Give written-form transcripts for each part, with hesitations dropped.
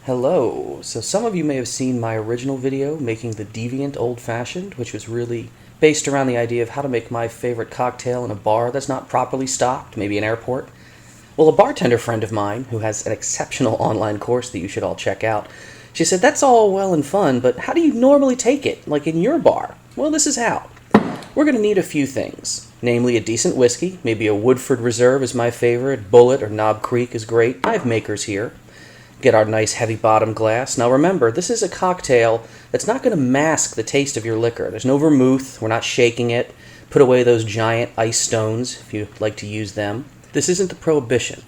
Hello. So some of you may have seen my original video making the Deviant Old Fashioned, which was really based around the idea of how to make my favorite cocktail in a bar that's not properly stocked, maybe an airport. Well, a bartender friend of mine, who has an exceptional online course that you should all check out, she said, that's all well and fun, but how do you normally take it, like in your bar? Well, this is how. We're going to need a few things, namely a decent whiskey, maybe a Woodford Reserve is my favorite, Bullet or Knob Creek is great, I have makers here. Get our nice heavy bottom glass. Now remember, this is a cocktail that's not going to mask the taste of your liquor. There's no vermouth, we're not shaking it. Put away those giant ice stones if you like to use them. This isn't the Prohibition.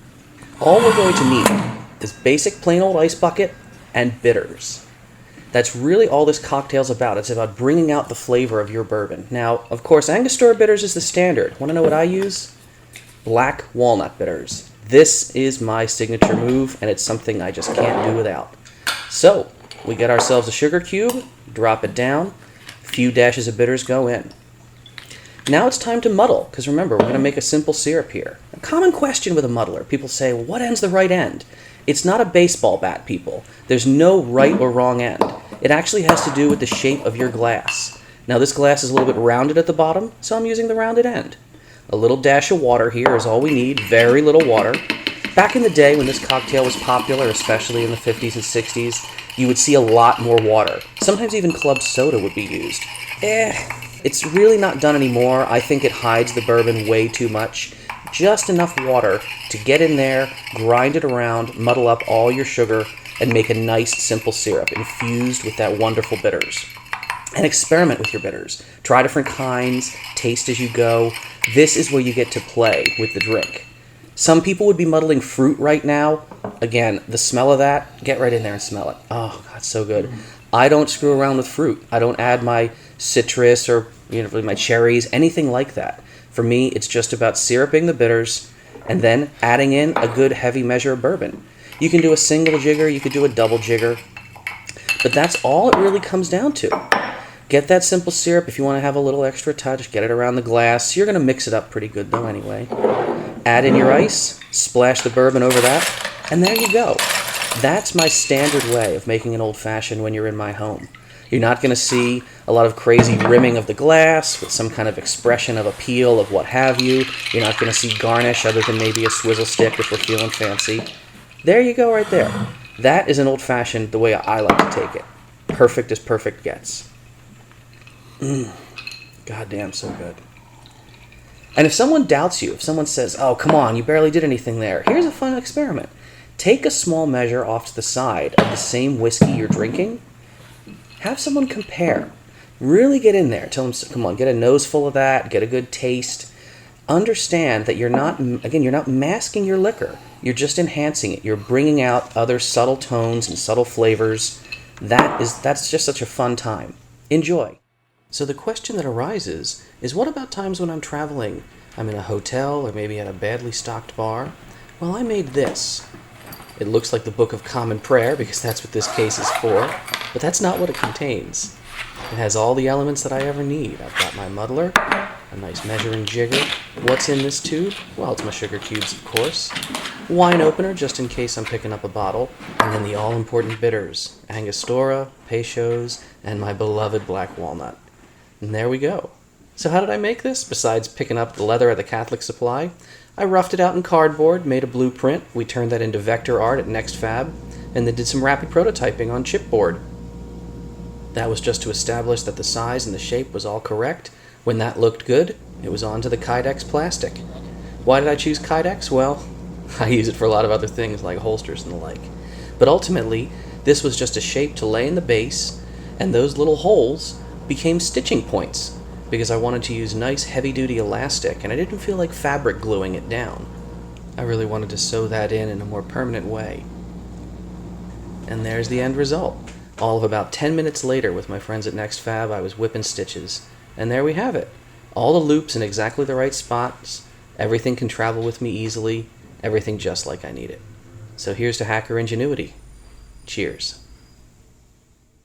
All we're going to need is basic plain old ice bucket and bitters. That's really all this cocktail's about. It's about bringing out the flavor of your bourbon. Now, of course, Angostura bitters is the standard. Want to know what I use? Black walnut bitters. This is my signature move, and it's something I just can't do without. So, we get ourselves a sugar cube, drop it down, a few dashes of bitters go in. Now it's time to muddle, because remember, we're going to make a simple syrup here. A common question with a muddler, people say, well, what end's the right end? It's not a baseball bat, people. There's no right or wrong end. It actually has to do with the shape of your glass. Now this glass is a little bit rounded at the bottom, so I'm using the rounded end. A little dash of water here is all we need, very little water. Back in the day when this cocktail was popular, especially in the 50s and 60s, you would see a lot more water. Sometimes even club soda would be used. It's really not done anymore. I think it hides the bourbon way too much. Just enough water to get in there, grind it around, muddle up all your sugar, and make a nice simple syrup infused with that wonderful bitters. And experiment with your bitters. Try different kinds, taste as you go. This is where you get to play with the drink. Some people would be muddling fruit right now. Again, the smell of that, get right in there and smell it. Oh, God, so good. I don't screw around with fruit. I don't add my citrus or my cherries, anything like that. For me, it's just about syruping the bitters and then adding in a good heavy measure of bourbon. You can do a single jigger, you could do a double jigger, but that's all it really comes down to. Get that simple syrup. If you want to have a little extra touch, get it around the glass. You're going to mix it up pretty good though anyway. Add in your ice, splash the bourbon over that, and there you go. That's my standard way of making an old-fashioned when you're in my home. You're not going to see a lot of crazy rimming of the glass with some kind of expression of appeal of what have you. You're not going to see garnish other than maybe a swizzle stick if we're feeling fancy. There you go right there. That is an old-fashioned the way I like to take it. Perfect as perfect gets. Goddamn, so good. And if someone doubts you, if someone says, oh, come on, you barely did anything there, here's a fun experiment. Take a small measure off to the side of the same whiskey you're drinking. Have someone compare. Really get in there. Tell them, come on, get a nose full of that, get a good taste. Understand that you're not masking your liquor. You're just enhancing it. You're bringing out other subtle tones and subtle flavors. That's just such a fun time. Enjoy. So the question that arises is, what about times when I'm traveling? I'm in a hotel or maybe at a badly stocked bar. Well, I made this. It looks like the Book of Common Prayer because that's what this case is for, but that's not what it contains. It has all the elements that I ever need. I've got my muddler, a nice measuring jigger. What's in this tube? Well, it's my sugar cubes, of course. Wine opener, just in case I'm picking up a bottle. And then the all-important bitters, Angostura, Peychaud's, and my beloved black walnut. And there we go. So how did I make this? Besides picking up the leather at the Catholic Supply, I roughed it out in cardboard, made a blueprint. We turned that into vector art at NextFab, and then did some rapid prototyping on chipboard. That was just to establish that the size and the shape was all correct. When that looked good, it was on to the Kydex plastic. Why did I choose Kydex? Well, I use it for a lot of other things like holsters and the like. But ultimately, this was just a shape to lay in the base, and those little holes became stitching points because I wanted to use nice heavy-duty elastic and I didn't feel like fabric gluing it down. I really wanted to sew that in a more permanent way. And there's the end result. All of about 10 minutes later with my friends at NextFab, I was whipping stitches. And there we have it. All the loops in exactly the right spots. Everything can travel with me easily. Everything just like I need it. So here's to hacker ingenuity. Cheers.